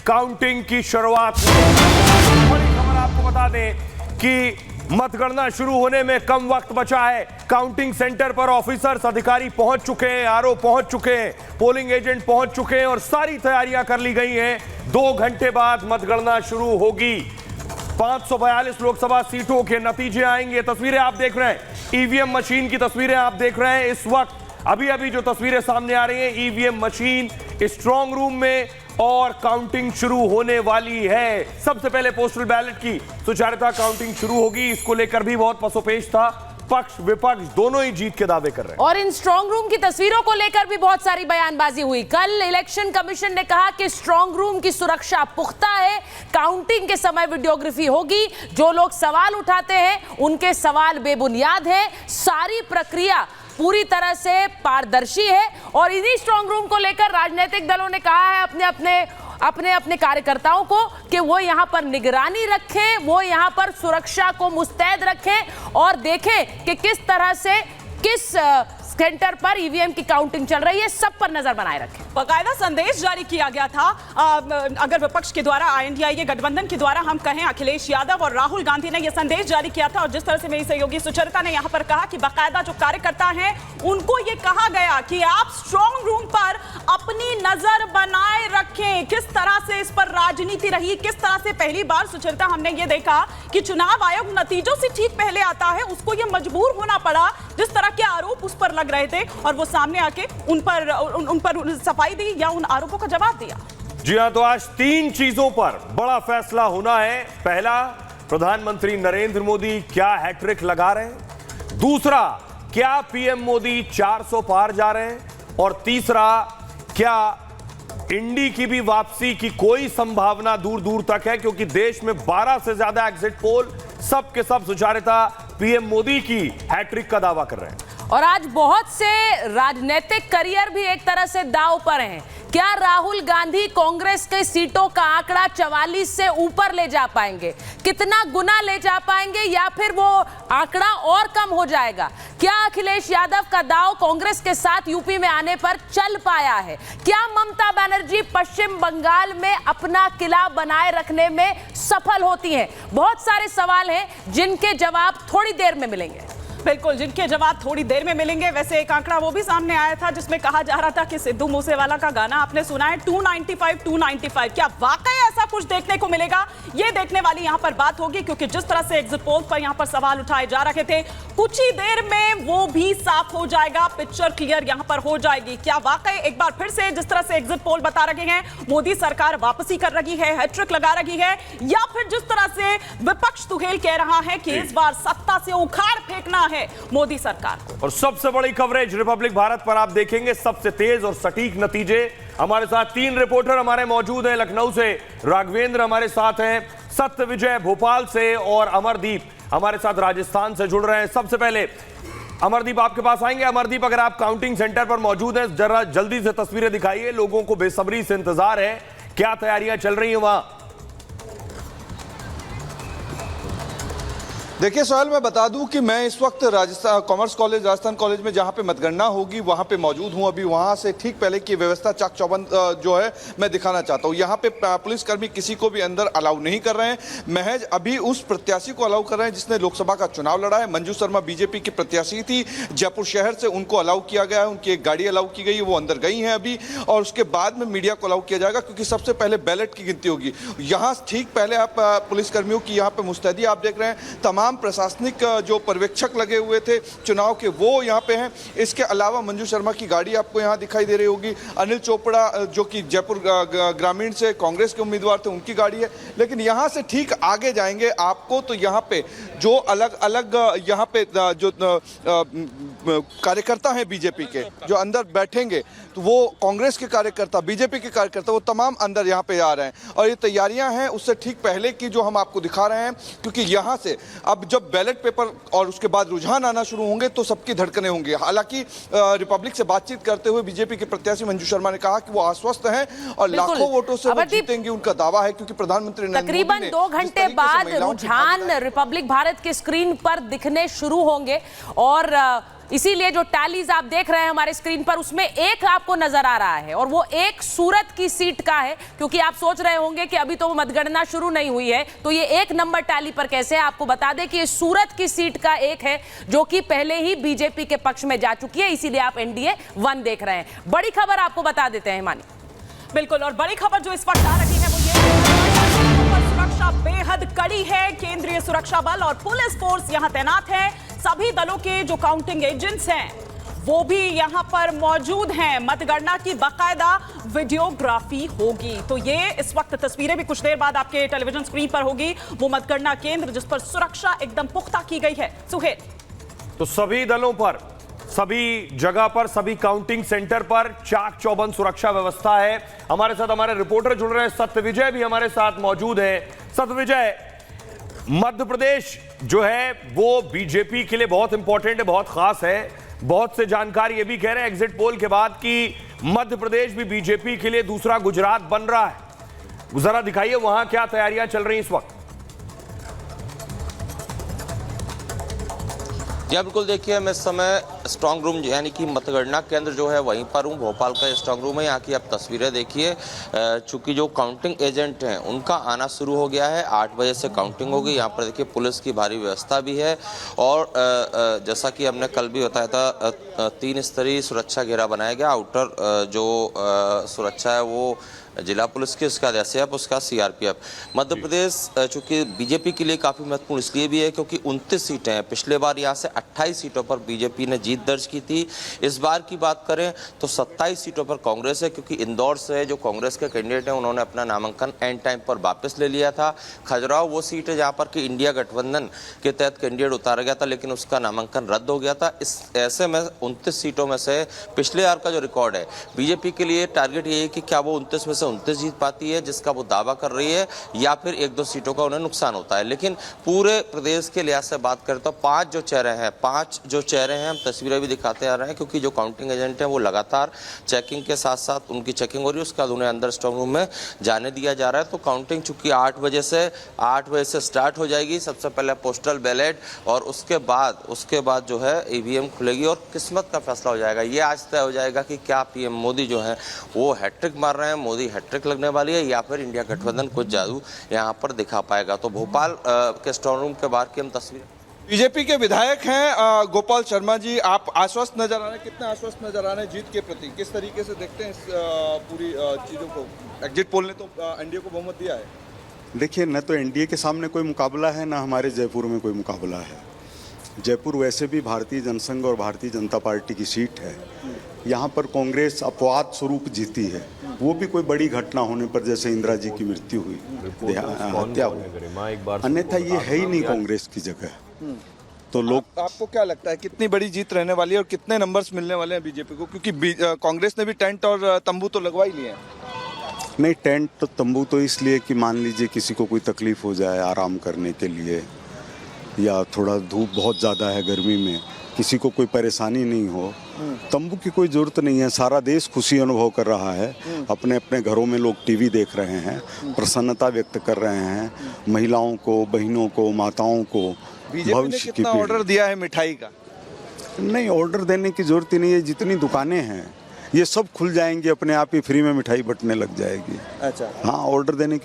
Counting की शुरुआत हुई। बड़ी खबर आपको बता दें कि मतगणना शुरू होने में कम वक्त बचा है। काउंटिंग सेंटर पर ऑफिसर्स अधिकारी पहुंच चुके हैं, आरओ पहुंच चुके हैं, पोलिंग एजेंट पहुंच चुके हैं और सारी तैयारियां कर ली गई हैं। 2 घंटे बाद मतगणना शुरू होगी। 542 लोकसभा सीटों के नतीजे आएंगे। तस्वीरें आप देख रहे हैं, ईवीएम मशीन की तस्वीरें आप देख रहे हैं। इस वक्त अभी जो तस्वीरें सामने आ रही हैं, ईवीएम मशीन स्ट्रांग रूम में और काउंटिंग शुरू होने वाली है। सबसे पहले पोस्टल बैलेट की सुचारुता काउंटिंग शुरू होगी। इसको लेकर भी बहुत पसोपेश था, पक्ष विपक्ष दोनों ही जीत के दावे कर रहे हैं। और इन स्ट्रांग रूम की तस्वीरों को लेकर भी बहुत सारी बयानबाजी हुई। कल इलेक्शन कमीशन ने कहा कि स्ट्रांग रूम की सुरक्षा पुख्ता है, काउंटिंग के समय वीडियोग्राफी होगी, जो लोग सवाल उठाते हैं उनके सवाल बेबुनियाद है, सारी प्रक्रिया पूरी तरह से पारदर्शी है। और इन्हीं स्ट्रांग रूम को लेकर राजनीतिक दलों ने कहा है अपने कार्यकर्ताओं को कि वो यहां पर निगरानी रखें, वो यहां पर सुरक्षा को मुस्तैद रखें और देखें कि किस तरह से किस सेंटर पर ईवीएम की काउंटिंग चल रही है, सब पर नजर बनाए रखें। बाकायदा संदेश जारी किया गया था। अगर विपक्ष के द्वारा INDIA गठबंधन के द्वारा हम कहें, अखिलेश यादव और राहुल गांधी ने यह संदेश जारी किया था। और जिस तरह से मेरी सहयोगी सुचरिता ने यहां पर कहा कि बाकायदा जो कार्यकर्ता हैं उनको यह कहा गया कि आप स्ट्रांग रूम पर अपनी नजर बनाए रखें। किस तरह से इस पर राजनीति रही, किस तरह से पहली बार सुचरिता हमने ये देखा कि चुनाव आयोग नतीजों से ठीक पहले आता है, उसको यह मजबूर होना पड़ा। जिस तरह के आरोप उस पर लग रहे थे और वो सामने आके उन पर सफाई दी या उन आरोपों का जवाब दिया। जी हां, तो आज 3 चीजों पर बड़ा फैसला होना है। पहला, प्रधानमंत्री नरेंद्र मोदी क्या हैट्रिक लगा रहे हैं। दूसरा, क्या पीएम मोदी 400 पार जा रहे हैं। और तीसरा, क्या इंडी की भी वापसी की कोई संभावना दूर दूर तक है, क्योंकि देश में 12 से ज्यादा एग्जिट पोल सब के सब सुचारुता पीएम मोदी की हैट्रिक का दावा कर रहे हैं। और आज बहुत से राजनीतिक करियर भी एक तरह से दांव पर हैं। क्या राहुल गांधी कांग्रेस के सीटों का आंकड़ा 44 से ऊपर ले जा पाएंगे, कितना गुना ले जा पाएंगे, या फिर वो आंकड़ा और कम हो जाएगा। क्या अखिलेश यादव का दांव कांग्रेस के साथ यूपी में आने पर चल पाया है। क्या ममता बनर्जी पश्चिम बंगाल में अपना किला बनाए रखने में सफल होती हैं। बहुत सारे सवाल हैं जिनके जवाब थोड़ी देर में मिलेंगे। बिल्कुल, जिनके जवाब थोड़ी देर में मिलेंगे। वैसे एक आंकड़ा वो भी सामने आया था जिसमें कहा जा रहा था कि सिद्धू मूसेवाला का गाना आपने सुना है 295 क्या वाकई ऐसा कुछ देखने को मिलेगा, ये देखने वाली यहां पर बात होगी। क्योंकि जिस तरह से एग्जिट पोल पर यहां पर सवाल उठाए जा रहे थे, कुछ ही देर में वो भी साफ हो जाएगा, पिक्चर क्लियर यहां पर हो जाएगी। क्या वाकई एक बार फिर से जिस तरह से एग्जिट पोल बता रहे हैं मोदी सरकार वापसी कर रही है, हैट्रिक लगा रही है, या फिर जिस तरह से विपक्ष तुहेल कह रहा है कि इस बार सत्ता से उखाड़ फेंकना है मोदी सरकार को। और सबसे बड़ी कवरेज रिपब्लिक भारत पर आप देखेंगे, सबसे तेज और सटीक नतीजे। हमारे साथ 3 रिपोर्टर हमारे मौजूद हैं। लखनऊ से राघवेंद्र हमारे साथ हैं, सत्य विजय भोपाल से और अमरदीप हमारे साथ राजस्थान से जुड़ रहे हैं। सबसे पहले अमरदीप आपके पास आएंगे। अमरदीप, अगर आप काउंटिंग सेंटर पर मौजूद हैं, जरा जल्दी से तस्वीरें दिखाइए, लोगों को बेसब्री से इंतजार है, क्या तैयारियां चल रही हैं वहां। देखिए सोहेल, मैं बता दूं कि मैं इस वक्त Rajasthan commerce college, Rajasthan college में जहां पे मतगणना होगी वहां पे मौजूद हूं। अभी वहां से ठीक पहले की व्यवस्था चाक चौबंद जो है मैं दिखाना चाहता हूं। यहां पे पुलिसकर्मी किसी को भी अंदर अलाउ नहीं कर रहे हैं, महज अभी उस प्रत्याशी को अलाउ कर रहे हैं जिसने लोकसभा का चुनाव लड़ा है। मंजू शर्मा बीजेपी की प्रत्याशी थी जयपुर शहर से, उनको अलाउ किया गया है, उनकी एक गाड़ी अलाउ की गई है, वो अंदर गई हैं अभी। और उसके बाद में मीडिया को अलाउ किया जाएगा, क्योंकि सबसे पहले बैलेट की गिनती होगी। यहाँ ठीक पहले आप पुलिसकर्मियों की यहाँ पे मुस्तैदी आप देख रहे हैं, तमाम प्रशासनिक जो पर्यवेक्षक लगे हुए थे चुनाव के वो यहाँ पे हैं। इसके अलावा मंजू शर्मा की गाड़ी आपको यहाँ दिखाई दे रही होगी। अनिल चोपड़ा जो कि जयपुर ग्रामीण से कांग्रेस के उम्मीदवार थे, उनकी गाड़ी है। लेकिन यहाँ से ठीक आगे जाएंगे आपको तो यहाँ पे जो अलग अलग यहाँ पे जो कार्यकर्ता हैं बीजेपी के जो अंदर बैठेंगे, तो वो कांग्रेस के कार्यकर्ता, बीजेपी के कार्यकर्ता, वो तमाम अंदर यहाँ पे आ रहे हैं। और ये तैयारियां हैं उससे ठीक पहले की जो हम आपको दिखा रहे हैं, क्योंकि यहाँ से अब जब बैलेट पेपर और उसके बाद रुझान आना शुरू होंगे तो सबकी धड़कनें होंगी। हालांकि रिपब्लिक से बातचीत करते हुए बीजेपी के प्रत्याशी मंजू शर्मा ने कहा कि वो आश्वस्त हैं और लाखों वोटों से वो जीतेंगे, उनका दावा है। क्योंकि प्रधानमंत्री तकरीबन 2 घंटे बाद रुझान रिपब्लिक भारत के स्क्रीन पर दिखने शुरू होंगे और इसीलिए जो टैलीज आप देख रहे हैं हमारे स्क्रीन पर, उसमें एक आपको नजर आ रहा है और वो एक सूरत की सीट का है, क्योंकि आप सोच रहे होंगे कि अभी तो मतगणना शुरू नहीं हुई है, तो ये एक नंबर टैली पर कैसे है। आपको बता दें कि ये सूरत की सीट का एक है जो कि पहले ही बीजेपी के पक्ष में जा चुकी है, इसीलिए आप NDA 1 देख रहे हैं। बड़ी खबर आपको बता देते हैं मानी। बिल्कुल, और बड़ी खबर जो इस वक्त आ रही है वो ये सुरक्षा बेहद कड़ी है। केंद्रीय सुरक्षा बल और पुलिस फोर्स यहां तैनात है। सभी दलों के जो काउंटिंग एजेंट्स हैं वो भी यहां पर मौजूद हैं। मतगणना की बाकायदा वीडियोग्राफी होगी। तो ये इस वक्त तस्वीरें भी कुछ देर बाद आपके टेलीविजन स्क्रीन पर होगी, वो मतगणना केंद्र जिस पर सुरक्षा एकदम पुख्ता की गई है। सुहेल, तो सभी दलों पर, सभी जगह पर, सभी काउंटिंग सेंटर पर चाक चौबंद सुरक्षा व्यवस्था है। हमारे साथ हमारे रिपोर्टर जुड़ रहे हैं, सत्यविजय भी हमारे साथ मौजूद है। सत्यविजय, मध्य प्रदेश जो है वो बीजेपी के लिए बहुत इंपॉर्टेंट है, बहुत खास है। बहुत से जानकार ये भी कह रहे हैं एग्जिट पोल के बाद कि मध्य प्रदेश भी बीजेपी के लिए दूसरा गुजरात बन रहा है। जरा दिखाइए वहां क्या तैयारियां चल रही इस वक्त। जी बिल्कुल, देखिए मैं इस समय स्ट्रांग रूम यानी कि मतगणना केंद्र जो है वहीं पर हूँ। भोपाल का स्ट्रांग रूम है। यहाँ की आप तस्वीरें देखिए। चूंकि जो काउंटिंग एजेंट हैं उनका आना शुरू हो गया है। 8 बजे से काउंटिंग होगी। यहाँ पर देखिए पुलिस की भारी व्यवस्था भी है और जैसा कि हमने कल भी बताया था, 3 स्तरीय सुरक्षा घेरा बनाया गया। आउटर जो सुरक्षा है वो जिला पुलिस की, उसका एसएएफ, उसका सीआरपीएफ। मध्य प्रदेश चूंकि बीजेपी के लिए काफ़ी महत्वपूर्ण इसलिए भी है क्योंकि 29 सीटें हैं। पिछले बार यहाँ से 28 सीटों पर बीजेपी ने जीत दर्ज की थी। इस बार की बात करें तो 27 सीटों पर कांग्रेस है, क्योंकि इंदौर से जो कांग्रेस के कैंडिडेट हैं उन्होंने अपना नामांकन एंड टाइम पर वापस ले लिया था। खजुराहो वो सीट है जहाँ पर कि इंडिया गठबंधन के तहत कैंडिडेट उतारा गया था, लेकिन उसका नामांकन रद्द हो गया था। इस ऐसे में 29 सीटों में से पिछले बार का जो रिकॉर्ड है बीजेपी के लिए, टारगेट ये है कि क्या वो 29 में 29 जीत पाती है जिसका वो दावा कर रही है, या फिर 1-2 सीटों का उन्हें नुकसान होता है। लेकिन पूरे प्रदेश के लिहाज से बात करें तो 5 जो चेहरे हैं हम तस्वीरें भी दिखाते आ रहे हैं, क्योंकि जो काउंटिंग एजेंट हैं वो लगातार चेकिंग के साथ साथ उनकी चेकिंग हो रही है। उसके बाद उन्हें अंदर स्ट्रांग रूम में जाने दिया जा रहा है। तो काउंटिंग चूंकि 8 बजे से स्टार्ट हो जाएगी। सबसे पहले पोस्टल बैलेट और उसके बाद जो है ईवीएम खुलेगी और किस्मत का फैसला हो जाएगा। ये आज तय हो जाएगा कि क्या पीएम मोदी जो है वो हैट्रिक मार रहे हैं, मोदी हैट्रिक लगने वाली है, या फिर इंडिया गठबंधन कुछ जादू यहाँ पर दिखा पाएगा। तो भोपाल के स्ट्रांग रूम के बाहर की हम तस्वीर। बीजेपी के विधायक हैं गोपाल शर्मा जी, आप आश्वस्त नजर आ रहे हैं, कितना आश्वस्त नजर आ रहे हैं जीत के प्रति? किस तरीके से देखते हैं इस पूरी चीज़ों को? एग्जिट पोल ने तो एनडीए को बहुमत दिया है। देखिए, न तो एनडीए के सामने कोई मुकाबला है, न हमारे जयपुर में कोई मुकाबला है। जयपुर वैसे भी भारतीय जनसंघ और भारतीय जनता पार्टी की सीट है। यहाँ पर कांग्रेस अपवाद स्वरूप जीती है, वो भी कोई बड़ी घटना होने पर, जैसे इंदिरा जी की मृत्यु हुई, हत्या हुई। अन्यथा ये है ही नहीं कांग्रेस की जगह। तो लोग, आपको क्या लगता है कितनी बड़ी जीत रहने वाली है और कितने नंबर्स मिलने वाले हैं बीजेपी को? क्योंकि कांग्रेस ने भी टेंट और तंबू तो लगवा ही लिए हैं। नहीं, टेंट तो तंबू तो इसलिए कि मान लीजिए किसी को कोई तकलीफ हो जाए आराम करने के लिए, या थोड़ा धूप बहुत ज़्यादा है गर्मी में, किसी को कोई परेशानी नहीं हो, तंबू की कोई ज़रूरत नहीं है। सारा देश खुशी अनुभव कर रहा है। अपने अपने घरों में लोग टीवी देख रहे हैं, प्रसन्नता व्यक्त कर रहे हैं। महिलाओं को, बहनों को, माताओं को बीजेपी ने कितना ऑर्डर दिया है मिठाई का? नहीं, ऑर्डर देने की जरूरत ही नहीं है। जितनी दुकानें हैं ये सब खुल जाएंगी अपने आप ही, फ्री में मिठाई बंटने लग जाएगी। अच्छा, हाँ, ऑर्डर देने की